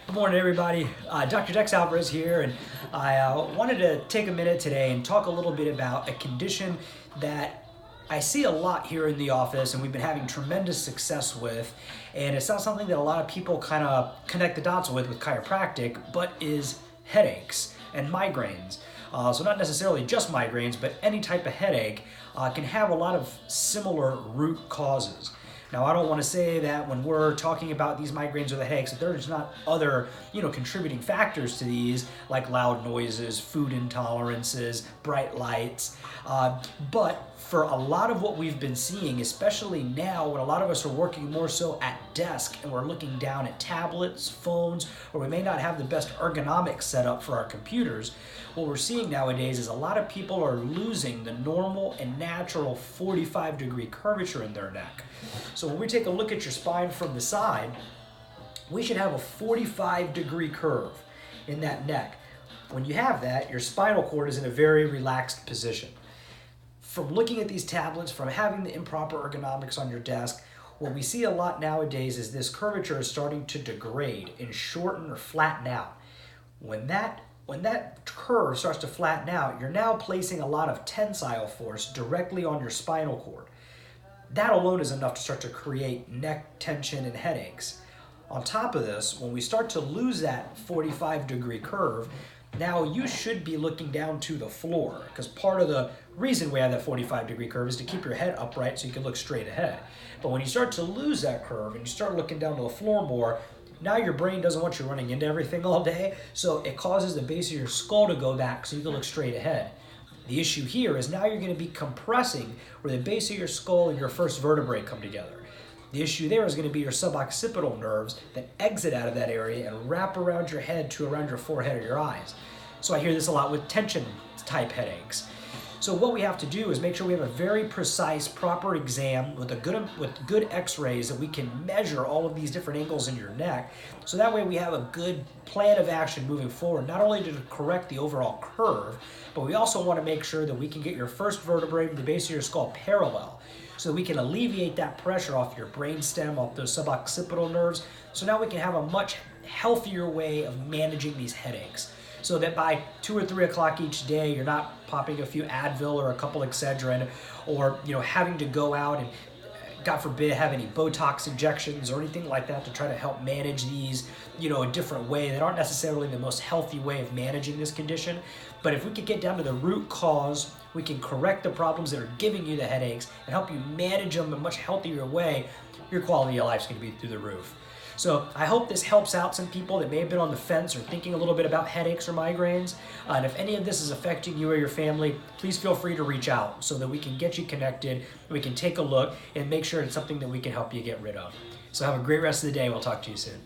Good morning, everybody. Dr. Dex Alvarez here, and I wanted to take a minute today and talk a little bit about a condition that I see a lot here in the office and we've been having tremendous success with, and it's not something that a lot of people kind of connect the dots with chiropractic, but is headaches and migraines. So not necessarily just migraines, but any type of headache can have a lot of similar root causes. Now, I don't want to say that when we're talking about these migraines or the headaches that there's not other, contributing factors to these, like loud noises, food intolerances, bright lights. But for a lot of what we've been seeing, especially now when a lot of us are working more so at desk and we're looking down at tablets, phones, or we may not have the best ergonomics set up for our computers, what we're seeing nowadays is a lot of people are losing the normal and natural 45-degree curvature in their neck. So when we take a look at your spine from the side, we should have a 45-degree curve in that neck. When you have that, your spinal cord is in a very relaxed position. From looking at these tablets, from having the improper ergonomics on your desk, what we see a lot nowadays is this curvature is starting to degrade and shorten or flatten out. When that curve starts to flatten out, you're now placing a lot of tensile force directly on your spinal cord. That alone is enough to start to create neck tension and headaches. On top of this, when we start to lose that 45-degree curve, now you should be looking down to the floor, because part of the reason we have that 45-degree curve is to keep your head upright so you can look straight ahead. But when you start to lose that curve and you start looking down to the floor more, now your brain doesn't want you running into everything all day, so it causes the base of your skull to go back so you can look straight ahead. The issue here is now you're going to be compressing where the base of your skull and your first vertebrae come together. The issue there is going to be your suboccipital nerves that exit out of that area and wrap around your head to around your forehead or your eyes. So I hear this a lot with tension type headaches. So what we have to do is make sure we have a very precise, proper exam with good x-rays that we can measure all of these different angles in your neck. So that way we have a good plan of action moving forward, not only to correct the overall curve, but we also want to make sure that we can get your first vertebrae to the base of your skull parallel so that we can alleviate that pressure off your brainstem, off those suboccipital nerves. So now we can have a much healthier way of managing these headaches, so that by 2 or 3 o'clock each day, you're not popping a few Advil or a couple Excedrin, or having to go out and, God forbid, have any Botox injections or anything like that to try to help manage these, a different way that aren't necessarily the most healthy way of managing this condition. But if we could get down to the root cause, we can correct the problems that are giving you the headaches and help you manage them in a much healthier way, your quality of life is going to be through the roof. So I hope this helps out some people that may have been on the fence or thinking a little bit about headaches or migraines. And if any of this is affecting you or your family, please feel free to reach out so that we can get you connected, we can take a look and make sure it's something that we can help you get rid of. So have a great rest of the day. We'll talk to you soon.